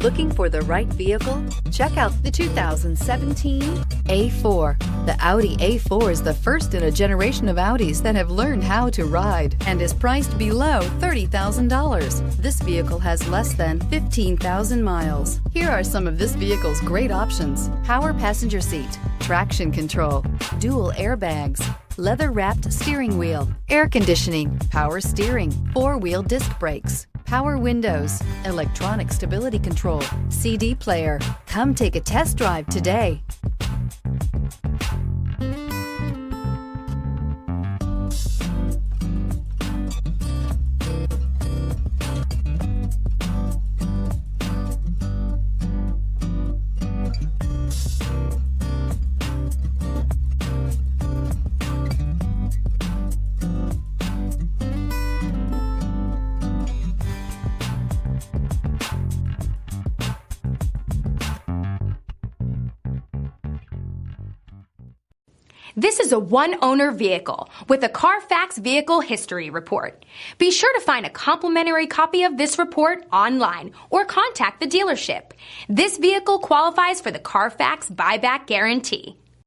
Looking for the right vehicle? Check out the 2017 A4. The Audi A4 is the first in a generation of Audis that have learned how to ride and is priced below $30,000. This vehicle has less than 15,000 miles. Here are some of this vehicle's great options: power passenger seat, traction control, dual airbags, leather-wrapped steering wheel, air conditioning, power steering, four-wheel disc brakes, power windows, electronic stability control, CD player. Come take a test drive today. This is a one-owner vehicle with a Carfax Vehicle History Report. Be sure to find a complimentary copy of this report online or contact the dealership. This vehicle qualifies for the Carfax Buyback Guarantee.